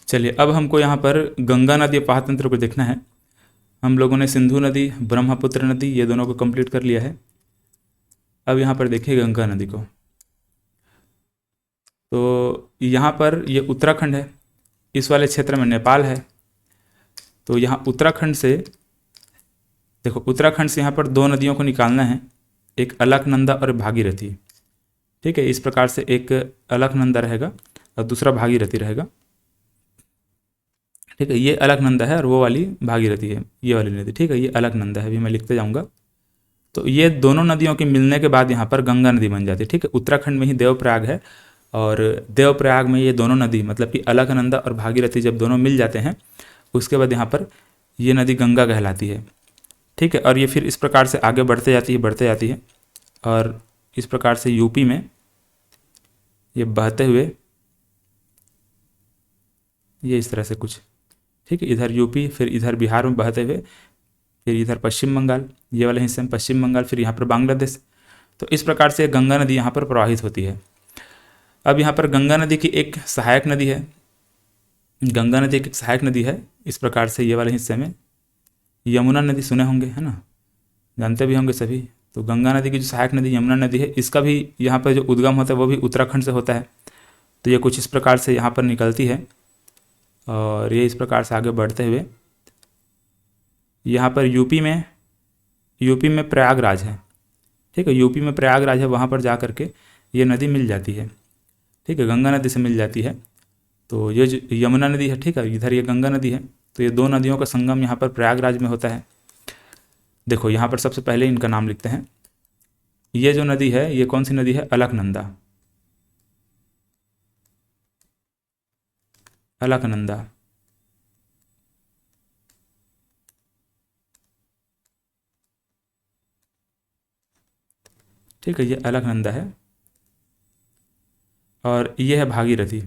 चलिए अब हमको यहाँ पर गंगा नदी अपाह तंत्र को देखना है। हम लोगों ने सिंधु नदी, ब्रह्मपुत्र नदी, ये दोनों को कंप्लीट कर लिया है। अब यहाँ पर देखिए गंगा नदी को, तो यहाँ पर ये उत्तराखंड है, इस वाले क्षेत्र में नेपाल है। तो यहाँ उत्तराखंड से देखो, उत्तराखंड से यहाँ पर दो नदियों को निकालना है, एक अलकनंदा और भागीरथी। ठीक है, इस प्रकार से एक अलकनंदा रहेगा और दूसरा भागीरथी रहेगा। ठीक है, ये अलकनंदा है और वो वाली भागीरथी है, ये वाली नदी। ठीक है, ये अलकनंदा है, अभी मैं लिखते जाऊँगा। तो ये दोनों नदियों के मिलने के बाद यहाँ पर गंगा नदी बन जाती है। ठीक है, उत्तराखंड में ही देवप्रयाग है और देवप्रयाग में ये दोनों नदी मतलब कि अलकनंदा और भागीरथी जब दोनों मिल जाते हैं, उसके बाद यहाँ पर ये नदी गंगा कहलाती है। ठीक है, और ये फिर इस प्रकार से आगे बढ़ते जाती है, बढ़ते जाती है, और इस प्रकार से यूपी में ये बहते हुए ये इस तरह से कुछ, ठीक है, इधर यूपी, फिर इधर बिहार में बहते हुए, फिर इधर पश्चिम बंगाल, ये वाले हिस्से में पश्चिम बंगाल, फिर यहाँ पर बांग्लादेश। तो इस प्रकार से गंगा नदी यहाँ पर प्रवाहित होती है। अब यहाँ पर गंगा नदी की एक सहायक नदी है, गंगा नदी एक सहायक नदी है। इस प्रकार से ये वाले हिस्से में यमुना नदी सुने होंगे, है ना, जानते भी होंगे सभी। तो गंगा नदी की जो सहायक नदी यमुना नदी है, इसका भी यहाँ पर जो उद्गम होता है वो भी उत्तराखंड से होता है। तो ये कुछ इस प्रकार से यहाँ पर निकलती है और ये इस प्रकार से आगे बढ़ते हुए यहाँ पर यूपी में प्रयागराज है। ठीक है, यूपी में प्रयागराज है, वहाँ पर जा कर के ये नदी मिल जाती है। ठीक है, गंगा नदी से मिल जाती है। तो ये जो यमुना नदी है, ठीक है, इधर ये गंगा नदी है। तो ये दो नदियों का संगम यहाँ पर प्रयागराज में होता है। देखो यहाँ पर सबसे पहले इनका नाम लिखते हैं। ये जो नदी है, ये कौन सी नदी है? अलकनंदा, अलकनंदा। ठीक है, ये अलकनंदा है और ये है भागीरथी।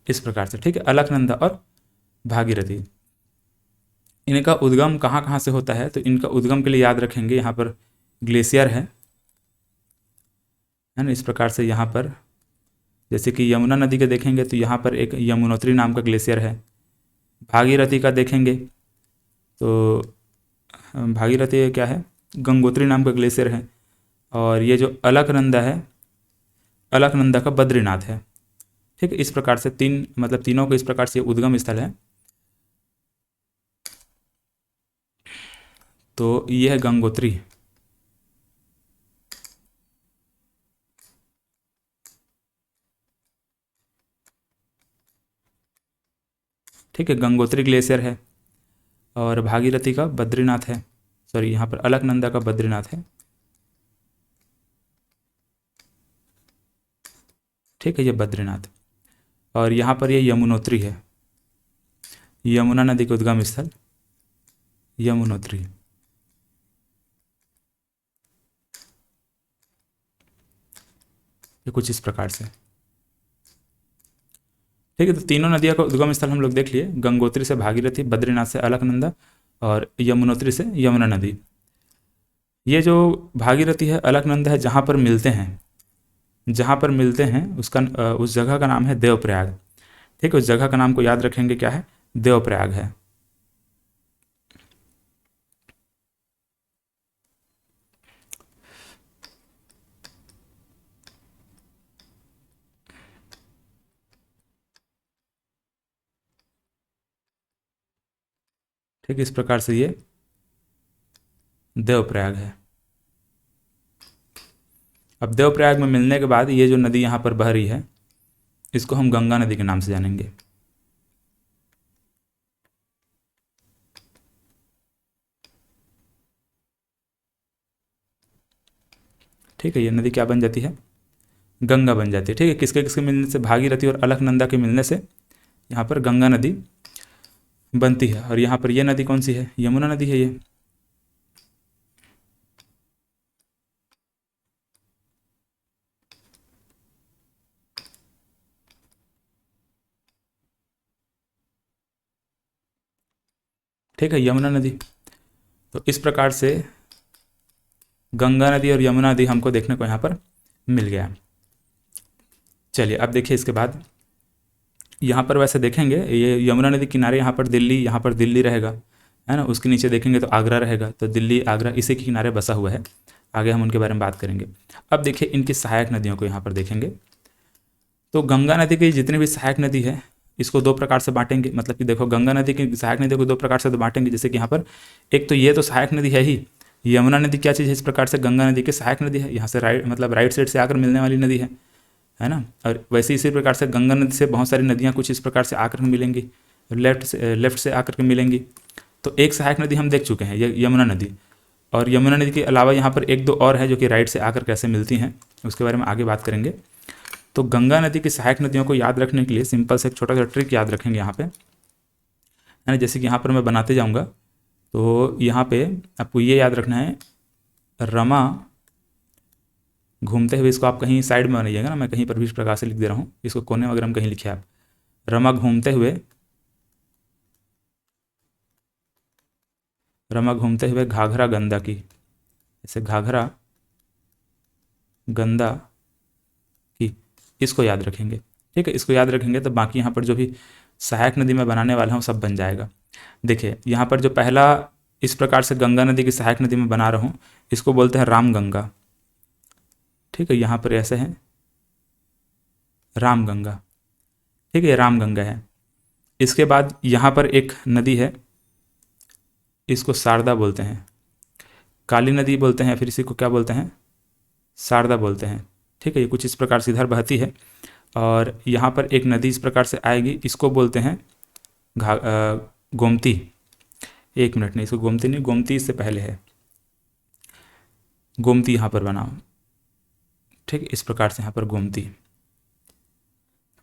इस प्रकार से, ठीक है, अलकनंदा और भागीरथी। इनका उद्गम कहाँ कहाँ से होता है? तो इनका उद्गम के लिए याद रखेंगे, यहाँ पर ग्लेशियर है ना। इस प्रकार से यहाँ पर जैसे कि यमुना नदी के देखेंगे तो यहाँ पर एक यमुनोत्री नाम का ग्लेशियर है। भागीरथी का देखेंगे तो भागीरथी क्या है? गंगोत्री नाम का ग्लेशियर है। और ये जो अलकनंदा है, अलकनंदा का बद्रीनाथ है। ठीक है, इस प्रकार से तीन मतलब तीनों को इस प्रकार से उद्गम स्थल है। तो ये है गंगोत्री। ठीक है, गंगोत्री ग्लेशियर है और भागीरथी का बद्रीनाथ है, सॉरी यहाँ पर अलकनंदा का बद्रीनाथ है। ठीक है, ये बद्रीनाथ और यहाँ पर ये यमुनोत्री है, यमुना नदी के उद्गम स्थल यमुनोत्री। ये कुछ इस प्रकार से। ठीक है, तो तीनों नदियों का उद्गम स्थल हम लोग देख लिए, गंगोत्री से भागीरथी, बद्रीनाथ से अलकनंदा और यमुनोत्री से यमुना नदी। ये जो भागीरथी है, अलकनंदा है, जहाँ पर मिलते हैं, जहाँ पर मिलते हैं उसका उस जगह का नाम है देवप्रयाग। ठीक है, उस जगह का नाम को याद रखेंगे, क्या है? देवप्रयाग है। ठीक, इस प्रकार से ये देवप्रयाग है। अब देवप्रयाग में मिलने के बाद ये जो नदी यहाँ पर बह रही है, इसको हम गंगा नदी के नाम से जानेंगे। ठीक है, ये नदी क्या बन जाती है? गंगा बन जाती है। ठीक है, किसके किसके मिलने से? भागीरथी और अलकनंदा के मिलने से यहाँ पर गंगा नदी बनती है। और यहाँ पर ये नदी कौन सी है? यमुना नदी है ये। ठीक है, यमुना नदी। तो इस प्रकार से गंगा नदी और यमुना नदी हमको देखने को यहाँ पर मिल गया। चलिए अब देखिए इसके बाद यहाँ पर वैसे देखेंगे ये यमुना नदी किनारे यहाँ पर दिल्ली रहेगा, है ना। उसके नीचे देखेंगे तो आगरा रहेगा, तो दिल्ली आगरा इसी के किनारे बसा हुआ है। आगे हम उनके बारे में बात करेंगे। अब देखिए इनकी सहायक नदियों को यहाँ पर देखेंगे। तो गंगा नदी की जितनी भी सहायक नदी है इसको दो प्रकार से बांटेंगे। मतलब कि देखो गंगा नदी की सहायक नदियों को दो प्रकार से तो बांटेंगे। जैसे कि यहाँ पर एक तो ये तो सहायक नदी है ही, यमुना नदी क्या चीज़ है, इस प्रकार से गंगा नदी की सहायक नदी है, यहाँ से राइट साइड से आकर मिलने वाली नदी है ना। और वैसे इसी प्रकार से गंगा नदी से बहुत सारी नदियाँ कुछ इस प्रकार से आकर मिलेंगी, लेफ्ट से आकर के मिलेंगी। तो एक सहायक नदी हम देख चुके हैं, ये यमुना नदी। और यमुना नदी के अलावा यहाँ पर एक दो और है जो कि राइट से आकर कैसे मिलती हैं, उसके बारे में आगे बात करेंगे। तो गंगा नदी की सहायक नदियों को याद रखने के लिए सिंपल से एक छोटा सा ट्रिक याद रखेंगे यहाँ पे, है ना। जैसे कि यहाँ पर मैं बनाते जाऊँगा तो यहाँ पे आपको ये याद रखना है, रमा घूमते हुए, इसको आप कहीं साइड में बनाइएगा ना, मैं कहीं पर भी इस प्रकार से लिख दे रहा हूँ, इसको कोने वगैरह में कहीं लिखिए आप, रमा घूमते हुए, रमा घूमते हुए घाघरा गंदा की, ऐसे घाघरा गंदा की, इसको याद रखेंगे। ठीक है, इसको याद रखेंगे तो बाकी यहाँ पर जो भी सहायक नदी में बनाने वाला हूँ सब बन जाएगा। देखिए यहाँ पर जो पहला इस प्रकार से गंगा नदी की सहायक नदी में बना रहा हूँ, इसको बोलते हैं राम गंगा। ठीक है, यहाँ पर ऐसे है राम गंगा। ठीक है, ये राम गंगा है। इसके बाद यहाँ पर एक नदी है, इसको शारदा बोलते हैं, काली नदी बोलते हैं, फिर इसी को क्या बोलते हैं, शारदा बोलते हैं। ठीक है, ये कुछ इस प्रकार से इधर बहती है। और यहाँ पर एक नदी इस प्रकार से आएगी, इसको बोलते हैं गोमती। एक मिनट नहीं, इसको गोमती नहीं, गोमती इससे पहले है, गोमती यहाँ पर बना। ठीक है, इस प्रकार से यहाँ पर गोमती।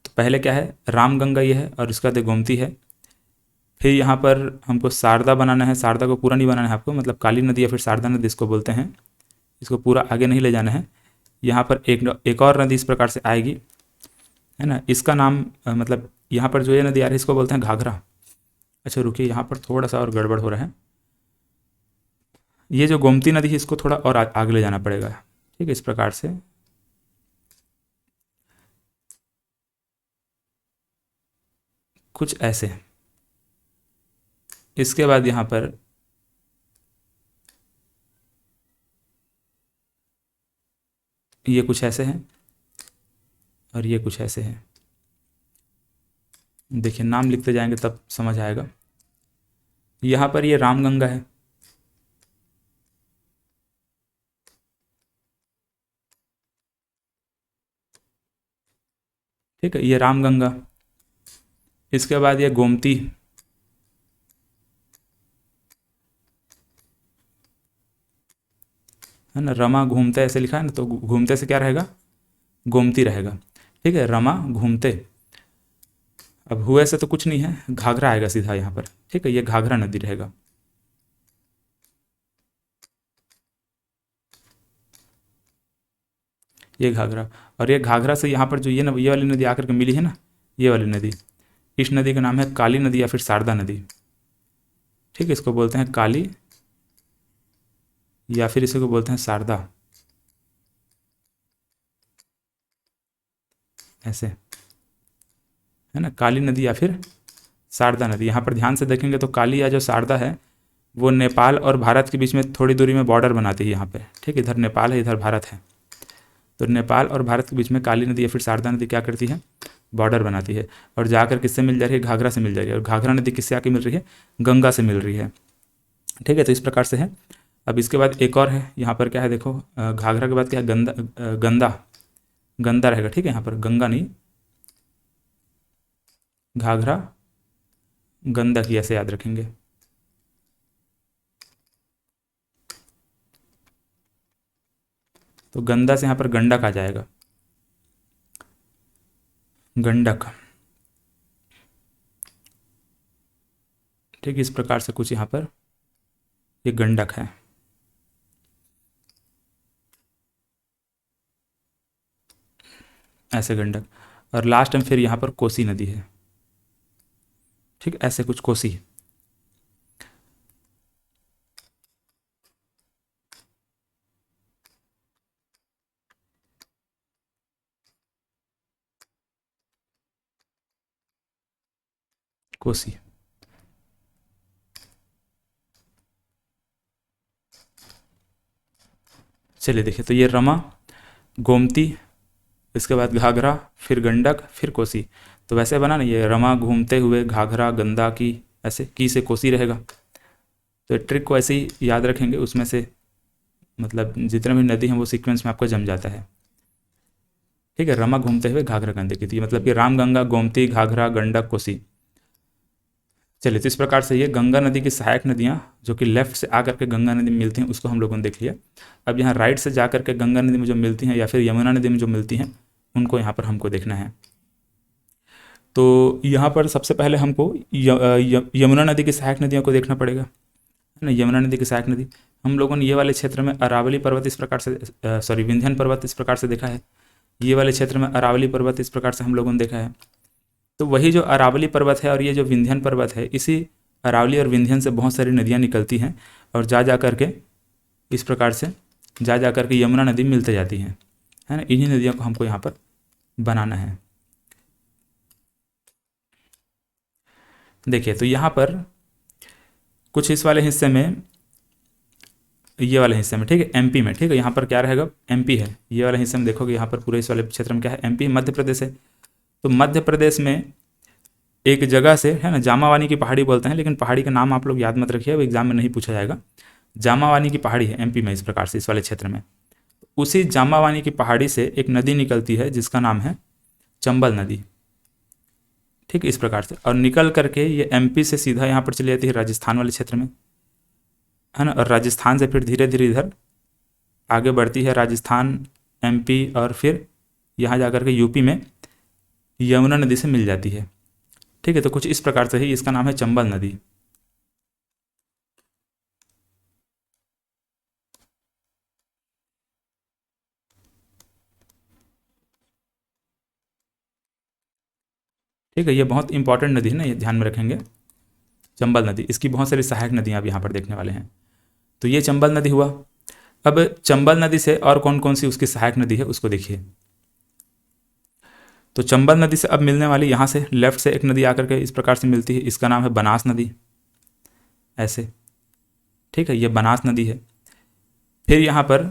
तो पहले क्या है, राम गंगा ये है और इसका बाद गोमती है। फिर यहाँ पर हमको शारदा बनाना है, शारदा को पूरा नहीं बनाना है आपको, मतलब काली नदी या फिर शारदा नदी इसको बोलते हैं, इसको पूरा आगे नहीं ले जाना है। यहाँ पर एक और नदी इस प्रकार से आएगी, है ना। इसका नाम मतलब यहाँ पर जो ये नदी आ रही है इसको बोलते हैं घाघरा। अच्छा रुकिए, यहाँ पर थोड़ा सा और गड़बड़ हो रहा है, ये जो गोमती नदी है इसको थोड़ा और आगे ले जाना पड़ेगा। ठीक है, इस प्रकार से कुछ ऐसे। इसके बाद यहाँ पर ये कुछ ऐसे हैं और ये कुछ ऐसे हैं। देखिए नाम लिखते जाएंगे तब समझ आएगा। यहाँ पर ये रामगंगा है, ठीक है, ये रामगंगा। इसके बाद ये गोमती, है ना। रमा घूमते ऐसे लिखा है ना, तो घूमते से क्या रहेगा, गोमती रहेगा। ठीक है, रमा घूमते। अब हुए से तो कुछ नहीं है, घाघरा आएगा सीधा यहाँ पर। ठीक है, ये घाघरा नदी रहेगा। ये घाघरा, और ये घाघरा से यहाँ पर जो ये वाली नदी आकर के मिली है ना, ये वाली नदी, इस नदी का नाम है काली नदी या फिर शारदा नदी। ठीक है, इसको बोलते हैं काली या फिर इसी को बोलते हैं शारदा, ऐसे, है ना। काली नदी या फिर शारदा नदी। यहाँ पर ध्यान से देखेंगे तो काली या जो शारदा है वो नेपाल और भारत के बीच में थोड़ी दूरी में बॉर्डर बनाती है यहाँ पे। ठीक, इधर नेपाल है, इधर भारत है, तो नेपाल और भारत के बीच में काली नदी या फिर शारदा नदी क्या करती है, बॉर्डर बनाती है। और जाकर किससे मिल जा रही है, घाघरा से मिल जा रही है। और घाघरा नदी किससे आके मिल रही है, गंगा से मिल रही है। ठीक है, तो इस प्रकार से है। अब इसके बाद एक और है, यहाँ पर क्या है देखो, घाघरा के बाद क्या है, गंदा गंदा रहेगा। ठीक है, यहाँ पर गंगा नहीं, घाघरा गंदा की, ऐसे याद रखेंगे। तो गंदा से यहाँ पर गंडक आ जाएगा, गंडक। ठीक, इस प्रकार से कुछ यहाँ पर ये गंडक है। ऐसे गंडक। और लास्ट में फिर यहाँ पर कोसी नदी है। ठीक, ऐसे कुछ कोसी। कोसी। चलिए देखिए, तो ये रमा, गोमती, इसके बाद घाघरा, फिर गंडक, फिर कोसी। तो वैसे बना ना, ये रमा घूमते हुए घाघरा गंदा की, ऐसे की से कोसी रहेगा। तो ट्रिक को ऐसे ही याद रखेंगे, उसमें से मतलब जितने भी नदी हैं वो सीक्वेंस में आपको जम जाता है। ठीक है, रमा घूमते हुए घाघरा गंडकी, थी मतलब कि राम गंगा गोमती घाघरा गंडक कोसी। चलिए, तो इस प्रकार से ये गंगा नदी की सहायक नदियाँ जो कि लेफ्ट से आकर के गंगा नदी में मिलती हैं उसको हम लोगों ने देख लिया। अब यहाँ राइट से जा करके गंगा नदी में जो मिलती हैं या फिर यमुना नदी में जो मिलती हैं उनको यहाँ पर हमको देखना है। तो यहाँ पर सबसे पहले हमको यमुना नदी की सहायक नदियों को देखना पड़ेगा, है ना। यमुना नदी की सहायक नदी हम लोगों ने ये वाले क्षेत्र में अरावली पर्वत इस प्रकार से सॉरी विंध्यन पर्वत इस प्रकार से देखा है। ये वाले क्षेत्र में अरावली पर्वत इस प्रकार से हम लोगों ने देखा है। तो वही जो अरावली पर्वत है और ये जो विंध्यन पर्वत है, इसी अरावली और विंध्यन से बहुत सारी नदियाँ निकलती हैं और जा करके इस प्रकार से जा करके यमुना नदी मिलते जाती हैं, है ना। इन्हीं नदियों को हमको यहाँ पर बनाना है। देखिए, तो यहाँ पर कुछ इस वाले हिस्से में, ये वाले हिस्से में, ठीक है, एमपी में, ठीक है, यहाँ पर क्या रहेगा, एमपी है। ये वाले हिस्से में देखोगे यहाँ पर पूरे इस वाले क्षेत्र में क्या है, एमपी, मध्य प्रदेश है। तो मध्य प्रदेश में एक जगह से, है ना, जामावानी की पहाड़ी बोलते हैं, लेकिन पहाड़ी का नाम आप लोग याद मत रखिए, वो एग्जाम में नहीं पूछा जाएगा। जामावानी की पहाड़ी है एमपी में, इस प्रकार से इस वाले क्षेत्र में। उसी जामावानी की पहाड़ी से एक नदी निकलती है जिसका नाम है चंबल नदी, ठीक है, इस प्रकार से। और निकल करके ये एमपी से सीधा यहाँ पर चली जाती है राजस्थान वाले क्षेत्र में, है ना। और राजस्थान से फिर धीरे धीरे इधर आगे बढ़ती है, राजस्थान, एमपी, और फिर यहाँ जा के यूपी में यमुना नदी से मिल जाती है। ठीक है, तो कुछ इस प्रकार से ही इसका नाम है चंबल नदी। ठीक है, ये बहुत इंपॉर्टेंट नदी है ना, ये ध्यान में रखेंगे। चंबल नदी, इसकी बहुत सारी सहायक नदियाँ आप यहाँ पर देखने वाले हैं। तो ये चंबल नदी हुआ। अब चंबल नदी से और कौन कौन सी उसकी सहायक नदी है उसको देखिए। तो चंबल नदी से अब मिलने वाली, यहाँ से लेफ्ट से एक नदी आकर के इस प्रकार से मिलती है, इसका नाम है बनास नदी, ऐसे। ठीक है, ये बनास नदी है। फिर यहाँ पर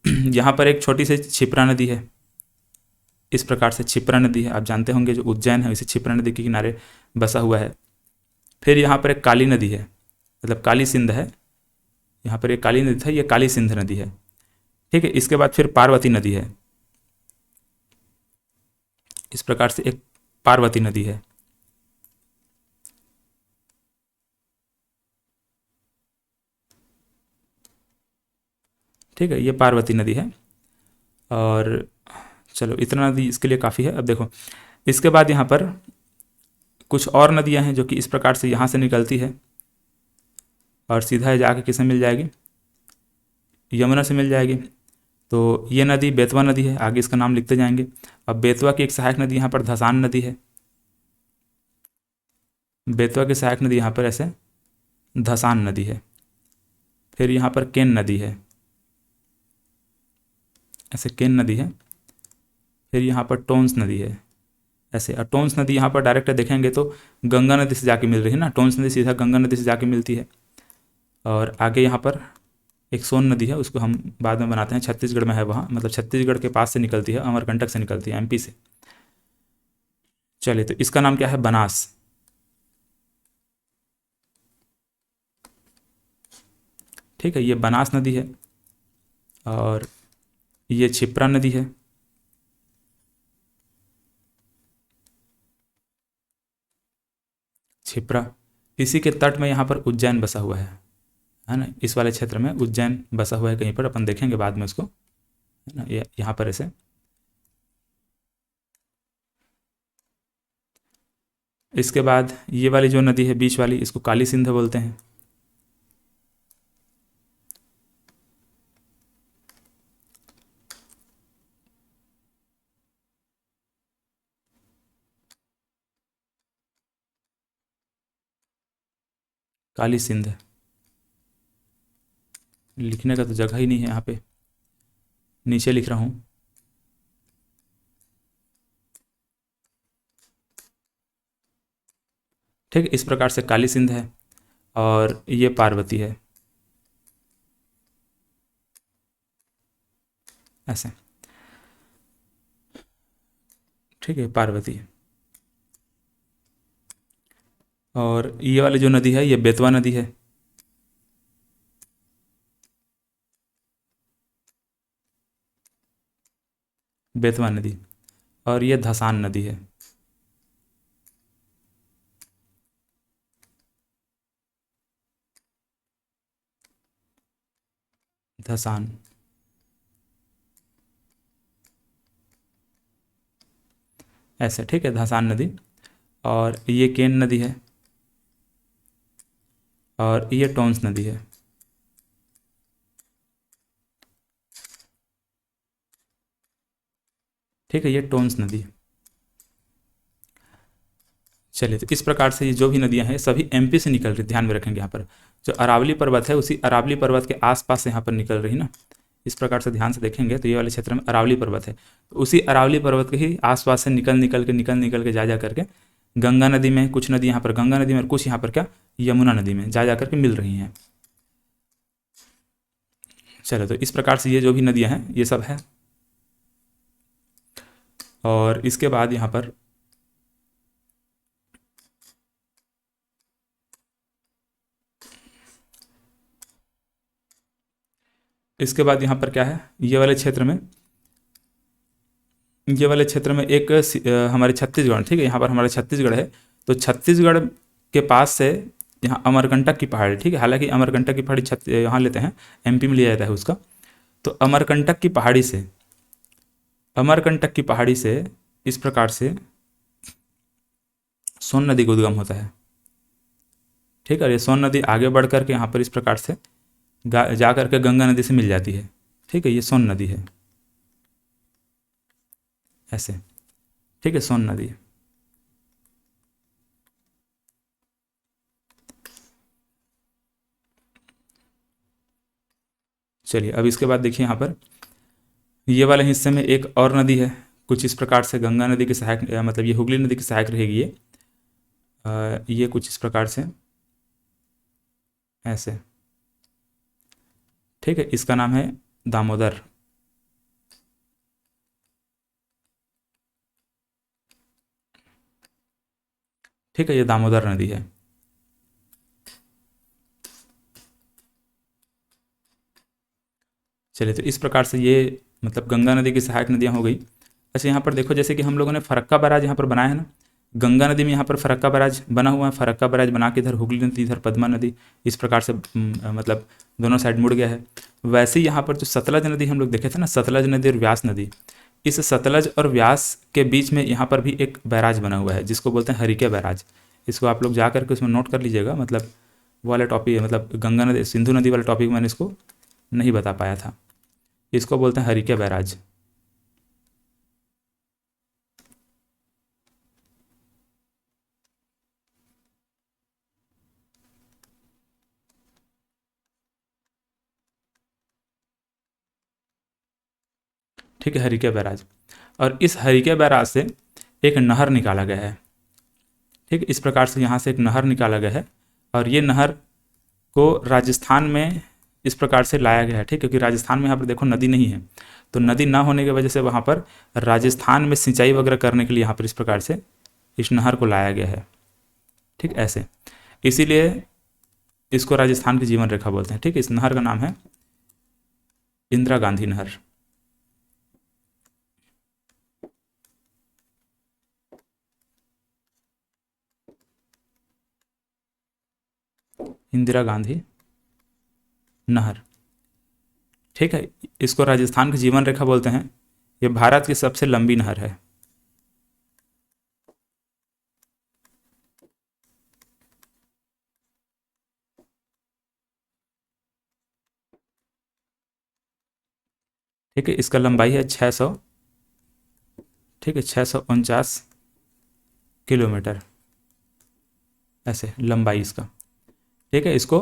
यहाँ पर एक छोटी सी छिपरा नदी है, इस प्रकार से छिपरा नदी है। आप जानते होंगे जो उज्जैन है इसी छिपरा नदी के किनारे बसा हुआ है। फिर यहाँ पर एक काली नदी है, मतलब काली सिंध है। यहाँ पर एक काली नदी था, ये काली सिंध नदी है। ठीक है, इसके बाद फिर पार्वती नदी है, इस प्रकार से एक पार्वती नदी है। ठीक है, ये पार्वती नदी है। और चलो, इतना नदी इसके लिए काफ़ी है। अब देखो, इसके बाद यहाँ पर कुछ और नदियाँ हैं जो कि इस प्रकार से यहाँ से निकलती है और सीधा जाके किससे मिल जाएगी, यमुना से मिल जाएगी। तो ये नदी बेतवा नदी है, आगे इसका नाम लिखते जाएंगे। अब बेतवा की एक सहायक नदी यहाँ पर धसान नदी है। बेतवा की सहायक नदी यहाँ पर ऐसे धसान नदी है। फिर यहाँ पर केन नदी है, ऐसे केन नदी है। फिर यहाँ पर टोंस नदी है, ऐसे। और टोंस नदी यहाँ पर डायरेक्ट देखेंगे तो गंगा नदी से जाके मिल रही है ना, टोंस नदी सीधा गंगा नदी से जाके मिलती है। और आगे यहाँ पर एक सोन नदी है, उसको हम बाद में बनाते हैं, छत्तीसगढ़ में है वहाँ, मतलब छत्तीसगढ़ के पास से निकलती है, अमरकंटक से निकलती है, एमपी से। चलिए, तो इसका नाम क्या है, बनास। ठीक है, ये बनास नदी है। और ये छिप्रा नदी है। छिप्रा, इसी के तट में यहाँ पर उज्जैन बसा हुआ है ना। इस वाले क्षेत्र में उज्जैन बसा हुआ है कहीं पर, अपन देखेंगे बाद में उसको, है ना। ये यहाँ पर ऐसे। इसके बाद ये वाली जो नदी है बीच वाली, इसको काली सिंध बोलते हैं। काली सिंध, लिखने का तो जगह ही नहीं है यहाँ पे, नीचे लिख रहा हूँ। ठीक है, इस प्रकार से काली सिंध है और ये पार्वती है, ऐसे। ठीक है, पार्वती है। और ये वाली जो नदी है ये बेतवा नदी है। बेतवा नदी। और ये धसान नदी है। धसान। ऐसे, ठीक है, धसान नदी। और ये केन नदी है और ये टोंस नदी है। ठीक है, ये टोंस नदी है। चलिए, तो इस प्रकार से ये जो भी नदियां हैं सभी एमपी से निकल रही, ध्यान में रखेंगे यहाँ पर जो अरावली पर्वत है उसी अरावली पर्वत के आसपास से यहाँ पर निकल रही ना। इस प्रकार से ध्यान से देखेंगे तो ये वाले क्षेत्र में अरावली पर्वत है, तो उसी अरावली पर्वत के ही आसपास से निकल के जा करके गंगा नदी में, कुछ नदी यहाँ पर गंगा नदी में और कुछ यहाँ पर क्या यमुना नदी में जा करके मिल रही हैं। चलो, तो इस प्रकार से ये जो भी नदियाँ हैं ये सब है। और इसके बाद यहाँ पर यहाँ पर क्या है, ये वाले क्षेत्र में एक हमारे छत्तीसगढ़, ठीक है, यहाँ पर हमारा छत्तीसगढ़ है। तो छत्तीसगढ़ के पास से यहाँ अमरकंटक की पहाड़ी, ठीक है, हालांकि अमरकंटक की पहाड़ी यहाँ लेते हैं, एमपी में लिया जाता है उसका। तो अमरकंटक की पहाड़ी से इस प्रकार से सोन नदी का उद्गम होता है। ठीक है, ये सोन नदी आगे बढ़ करके यहाँ पर इस प्रकार से जा करके गंगा नदी से मिल जाती है। ठीक है, ये सोन नदी है, ऐसे। ठीक है, सोन नदी। चलिए, अब इसके बाद देखिए यहाँ पर ये वाले हिस्से में एक और नदी है, कुछ इस प्रकार से गंगा नदी की सहायक, मतलब ये हुगली नदी की सहायक रहेगी ये कुछ इस प्रकार से, ऐसे। ठीक है, इसका नाम है दामोदर। ठीक है, ये दामोदर नदी है। चलिए, तो इस प्रकार से ये मतलब गंगा नदी की सहायक नदियाँ हो गई। अच्छा, यहाँ पर देखो, जैसे कि हम लोगों ने फरक्का बैराज यहाँ पर बनाया है ना, गंगा नदी में यहाँ पर फरक्का बैराज बना हुआ है, फरक्का बैराज बना के इधर हुगली नदी, इधर पद्मा नदी, इस प्रकार से मतलब दोनों साइड मुड़ गया है। वैसे ही यहाँ पर जो सतलज नदी हम लोग देखे थे ना, सतलज नदी और व्यास नदी, इस सतलज और व्यास के बीच में यहाँ पर भी एक बैराज बना हुआ है जिसको बोलते हैं हरिके बैराज। इसको आप लोग जा करके उसमें नोट कर लीजिएगा, मतलब वो वाला टॉपिक, मतलब गंगा नदी सिंधु नदी वाला टॉपिक मैंने इसको नहीं बता पाया था। इसको बोलते हैं हरिके बैराज। ठीक है, हरिके बैराज। और इस हरिके बैराज से एक नहर निकाला गया है। ठीक, इस प्रकार से यहाँ से एक नहर निकाला गया है और ये नहर को राजस्थान में इस प्रकार से लाया गया है। ठीक, क्योंकि राजस्थान में यहाँ पर देखो नदी नहीं है, तो नदी ना होने की वजह से वहाँ पर राजस्थान में सिंचाई वगैरह करने के लिए यहाँ पर इस प्रकार से इस नहर को लाया गया है। ठीक, ऐसे, इसीलिए इसको राजस्थान की जीवन रेखा बोलते हैं। ठीक, इस नहर का नाम है इंदिरा गांधी नहर। इंदिरा गांधी नहर। ठीक है, इसको राजस्थान की जीवन रेखा बोलते हैं। ये भारत की सबसे लंबी नहर है। ठीक है, इसका लंबाई है 600, ठीक है, 649 किलोमीटर, ऐसे लंबाई इसका। ठीक है, इसको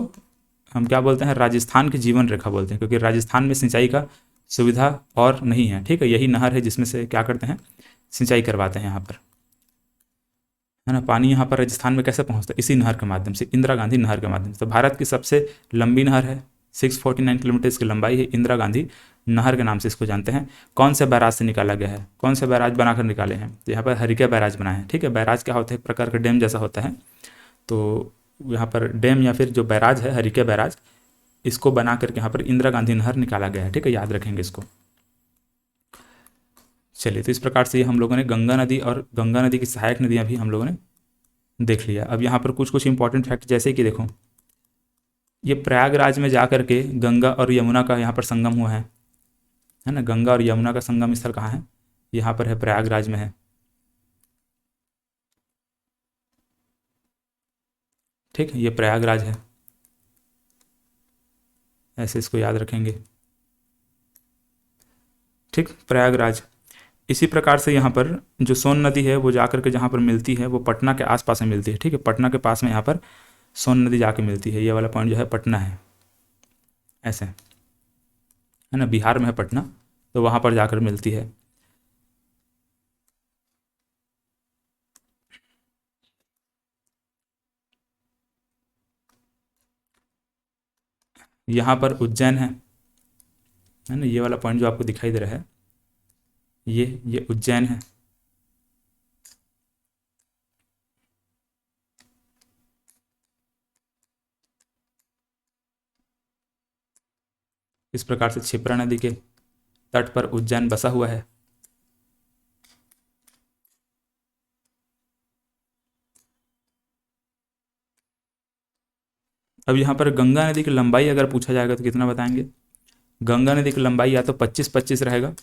हम क्या बोलते हैं, राजस्थान की जीवन रेखा बोलते हैं, क्योंकि राजस्थान में सिंचाई का सुविधा और नहीं है। ठीक है, यही नहर है जिसमें से क्या करते हैं, सिंचाई करवाते हैं यहाँ पर। है ना। पानी यहाँ पर राजस्थान में कैसे पहुँचता है? इसी नहर के माध्यम से, इंदिरा गांधी नहर के माध्यम से। तो भारत की सबसे लंबी नहर है, 649 किलोमीटर इसकी लंबाई है, इंदिरा गांधी नहर के नाम से इसको जानते हैं। कौन से बैराज से निकाला गया है? कौन से बैराज बनाकर निकाले हैं? तो यहाँ पर हरिके बैराज बनाए हैं। ठीक है, बैराज क्या होता है? एक प्रकार का डैम जैसा होता है। तो यहाँ पर डैम या फिर जो बैराज है हरिके बैराज, इसको बना करके यहाँ पर इंदिरा गांधी नहर निकाला गया है। ठीक है, याद रखेंगे इसको। चलिए, तो इस प्रकार से हम लोगों ने गंगा नदी और गंगा नदी की सहायक नदियाँ भी हम लोगों ने देख लिया। अब यहाँ पर कुछ कुछ इंपॉर्टेंट फैक्ट, जैसे कि देखो, ये प्रयागराज में जा करके गंगा और यमुना का यहाँ पर संगम हुआ है ना। गंगा और यमुना का संगम स्थल कहाँ है? यहाँ पर है, प्रयागराज में है। ठीक है, ये प्रयागराज है, ऐसे इसको याद रखेंगे। ठीक, प्रयागराज। इसी प्रकार से यहाँ पर जो सोन नदी है वो जाकर के जहाँ पर मिलती है वो पटना के आसपास में मिलती है। ठीक है, पटना के पास में यहाँ पर सोन नदी जाके मिलती है। ये वाला पॉइंट जो है पटना है, ऐसे है ना, बिहार में है पटना, तो वहाँ पर जाकर मिलती है। यहाँ पर उज्जैन है ना, ये वाला पॉइंट जो आपको दिखाई दे रहा है, ये उज्जैन है। इस प्रकार से क्षिप्रा नदी के तट पर उज्जैन बसा हुआ है। अब यहाँ पर गंगा नदी की लंबाई अगर पूछा जाएगा तो कितना बताएंगे? गंगा नदी की लंबाई या तो 25-25 रहेगा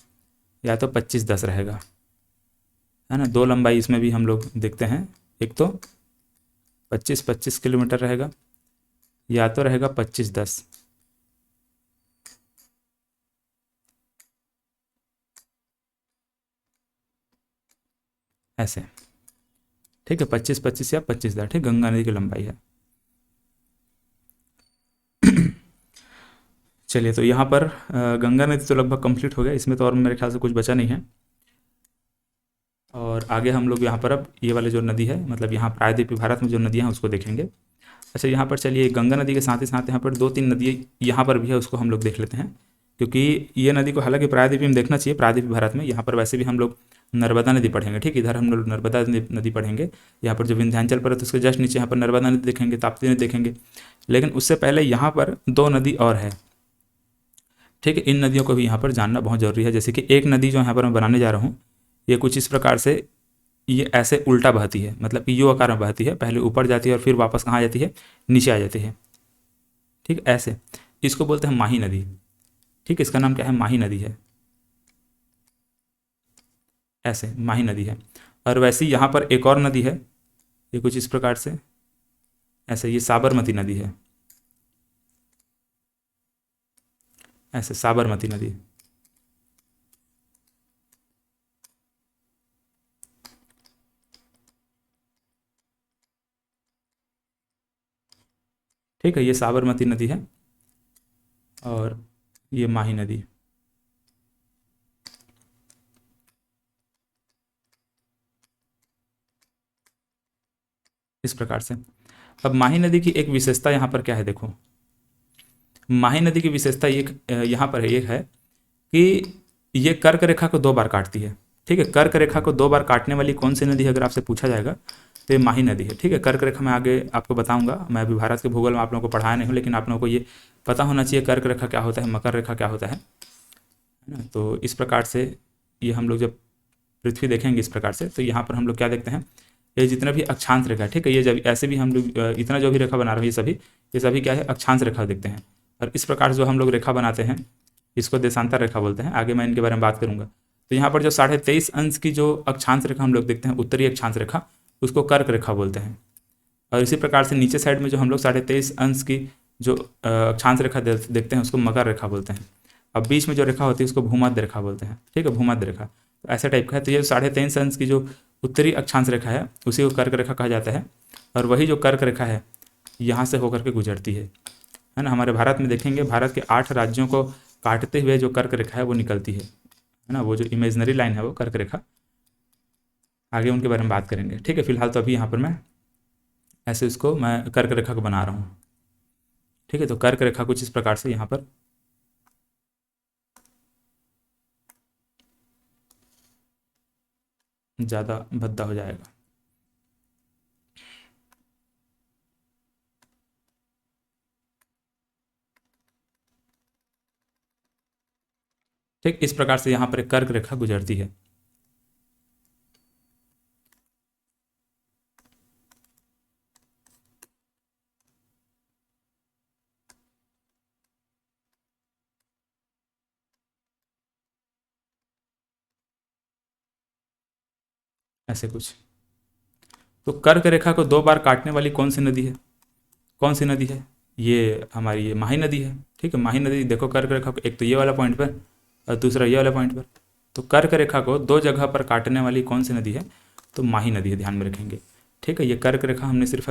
या तो 25-10 रहेगा, है ना। दो लंबाई इसमें भी हम लोग देखते हैं, एक तो 25-25 किलोमीटर रहेगा या तो रहेगा 25-10। ऐसे, ठीक है, 25-25 या 25-10, ठीक, गंगा नदी की लंबाई है। चलिए, तो यहाँ पर गंगा नदी तो लगभग कंप्लीट हो गया, इसमें तो और मेरे ख्याल से कुछ बचा नहीं है। और आगे हम लोग यहाँ पर अब ये वाले जो नदी है, मतलब यहाँ प्रायद्वीपीय भारत में जो नदियाँ हैं उसको देखेंगे। अच्छा, यहाँ पर चलिए गंगा नदी के साथ ही साथ यहाँ पर 2-3 नदी यहाँ पर भी है, उसको हम लोग देख लेते हैं। क्योंकि ये नदी को हालांकि प्रायद्वीपीय में देखना चाहिए, प्रायद्वीपीय भारत में। यहाँ पर वैसे भी हम लोग नर्मदा नदी पढ़ेंगे। ठीक, इधर हम लोग नर्मदा नदी पढ़ेंगे। यहाँ पर जो विंध्याचल पर्वत उसके जस्ट नीचे यहाँ पर नर्मदा नदी देखेंगे, ताप्ती नदी देखेंगे। लेकिन उससे पहले यहाँ पर 2 नदी और है। ठीक है, इन नदियों को भी यहाँ पर जानना बहुत ज़रूरी है। जैसे कि एक नदी जो यहाँ पर मैं बनाने जा रहा हूँ, ये कुछ इस प्रकार से, ये ऐसे उल्टा बहती है, मतलब कि यू आकार में बहती है, पहले ऊपर जाती है और फिर वापस कहाँ आ जाती है? नीचे आ जाती है। ठीक, ऐसे इसको बोलते हैं माही नदी। ठीक, इसका नाम क्या है? माही नदी है, ऐसे माही नदी है। और वैसे ही यहाँ पर एक और नदी है, ये कुछ इस प्रकार से, ऐसे, ये साबरमती नदी है, ऐसे साबरमती नदी। ठीक है, ये साबरमती नदी है और ये माही नदी। इस प्रकार से। अब माही नदी की एक विशेषता यहाँ पर क्या है? देखो, माही नदी की विशेषता एक यहाँ पर है, एक है कि ये कर्क रेखा को 2 बार काटती है। ठीक है, कर्क रेखा को 2 बार काटने वाली कौन सी नदी है अगर आपसे पूछा जाएगा तो ये माही नदी है। ठीक है, कर्क रेखा मैं आगे आपको बताऊंगा। मैं अभी भारत के भूगोल में आप लोगों को पढ़ाया नहीं हूँ, लेकिन आप लोगों को ये पता होना चाहिए कर्क रेखा क्या होता है, मकर रेखा क्या होता है ना। तो इस प्रकार से ये हम लोग जब पृथ्वी देखेंगे इस प्रकार से, तो यहाँ पर हम लोग क्या देखते हैं? ये जितना भी अक्षांश रेखा है, ठीक है, ये जब ऐसे भी हम लोग इतना जो भी रेखा बना रहे हैं, ये सभी क्या है? अक्षांश रेखा देखते हैं। और इस प्रकार जो हम लोग रेखा बनाते हैं इसको देशांतर रेखा बोलते हैं। आगे मैं इनके बारे में बात करूंगा। तो यहाँ पर जो 23.5 अंश की जो अक्षांश रेखा हम लोग देखते हैं, उत्तरी अक्षांश रेखा, उसको कर्क रेखा बोलते हैं। और इसी प्रकार से नीचे साइड में जो हम लोग 23.5 अंश की जो अक्षांश रेखा देखते हैं उसको मकर रेखा बोलते हैं। अब बीच में जो रेखा होती है उसको भूमध्य रेखा बोलते हैं। ठीक है, भूमध्य रेखा, तो ऐसा टाइप का है। तो ये 23.5 अंश की जो उत्तरी अक्षांश रेखा है उसी को कर्क रेखा कहा जाता है। और वही जो कर्क रेखा है यहाँ से होकर के गुजरती है ना। हमारे भारत में देखेंगे, भारत के 8 राज्यों को काटते हुए जो कर्क रेखा है वो निकलती है ना। वो जो इमेजनरी लाइन है वो कर्क रेखा आगे उनके बारे में बात करेंगे। ठीक है, फिलहाल तो अभी यहाँ पर मैं ऐसे इसको मैं कर्क रेखा को बना रहा हूँ। ठीक है, तो कर्क रेखा कुछ इस प्रकार से यहाँ पर ज़्यादा भद्दा हो जाएगा। ठीक, इस प्रकार से यहाँ पर एक कर्क रेखा गुजरती है। ऐसे कुछ। तो कर्क रेखा को 2 बार काटने वाली कौन सी नदी है? कौन सी नदी है? ये हमारी ये माही नदी है। ठीक है, माही नदी देखो कर्क रेखा को, एक तो ये वाला पॉइंट पर और दूसरा ये वाला पॉइंट पर। तो कर्क रेखा को 2 जगह पर काटने वाली कौन सी नदी है? तो माही नदी है, ध्यान में रखेंगे। ठीक है, ये कर्क रेखा हमने सिर्फ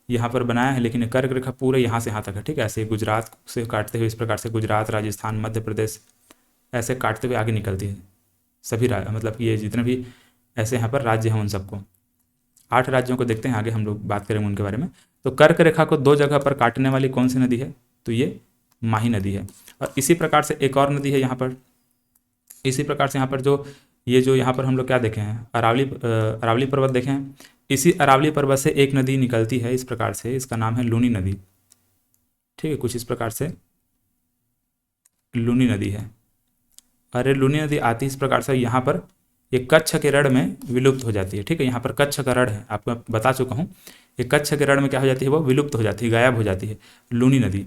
यहाँ पर बनाया है, लेकिन ये कर्क रेखा पूरे यहाँ से यहाँ तक है। ठीक है, ऐसे गुजरात से काटते हुए इस प्रकार से गुजरात, राजस्थान, मध्य प्रदेश ऐसे काटते हुए आगे निकलती है। सभी मतलब ये जितने भी ऐसे यहाँ पर राज्य हैं उन सबको, 8 राज्यों को देखते हैं, आगे हम लोग बात करेंगे उनके बारे में। तो कर्क रेखा को 2 जगह पर काटने वाली कौन सी नदी है? तो ये माही नदी है। और इसी प्रकार से एक और नदी है यहाँ पर। इसी प्रकार से यहाँ पर जो यहाँ पर हम लोग क्या देखे हैं, अरावली पर्वत देखे हैं। इसी अरावली पर्वत से एक नदी निकलती है इस प्रकार से, इसका नाम है लूनी नदी। ठीक है, कुछ इस प्रकार से लूनी नदी है। और ये लूनी नदी आती है इस प्रकार से यहाँ पर, ये कच्छ के रण में विलुप्त हो जाती है। ठीक है, यहाँ पर कच्छ का रण है, आपको बता चुका हूँ। ये कच्छ के रण में क्या हो जाती है, वो विलुप्त हो जाती है, गायब हो जाती है लूनी नदी।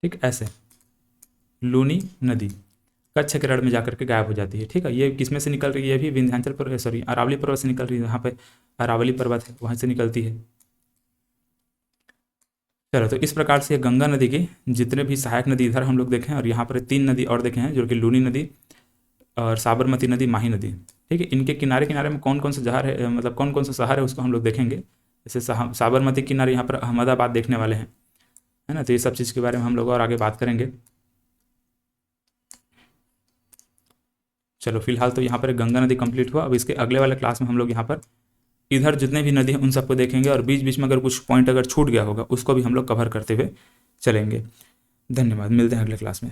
ठीक, ऐसे लूनी नदी कच्छ के रण में जाकर के गायब हो जाती है। ठीक है, ये किसमें से निकल रही है? ये भी विंध्याचल पर्वत, सॉरी अरावली पर्वत से निकल रही है। यहाँ पे अरावली पर्वत है, वहाँ से निकलती है। चलो, तो इस प्रकार से गंगा नदी के जितने भी सहायक नदी इधर हम लोग देखें, और यहाँ पर 3 नदी और देखे हैं जो कि लूनी नदी और साबरमती नदी, माही नदी। ठीक है, इनके किनारे किनारे में कौन कौन से जहर है, मतलब कौन कौन से शहर है उसको हम लोग देखेंगे। जैसे साबरमती किनारे यहाँ पर अहमदाबाद देखने वाले हैं, है ना। तो ये सब चीज़ के बारे में हम लोग और आगे बात करेंगे। चलो, फिलहाल तो यहाँ पर गंगा नदी कंप्लीट हुआ। अब इसके अगले वाले क्लास में हम लोग यहाँ पर इधर जितने भी नदी हैं उन सबको देखेंगे, और बीच बीच में अगर कुछ पॉइंट अगर छूट गया होगा उसको भी हम लोग कवर करते हुए चलेंगे। धन्यवाद, मिलते हैं अगले क्लास में।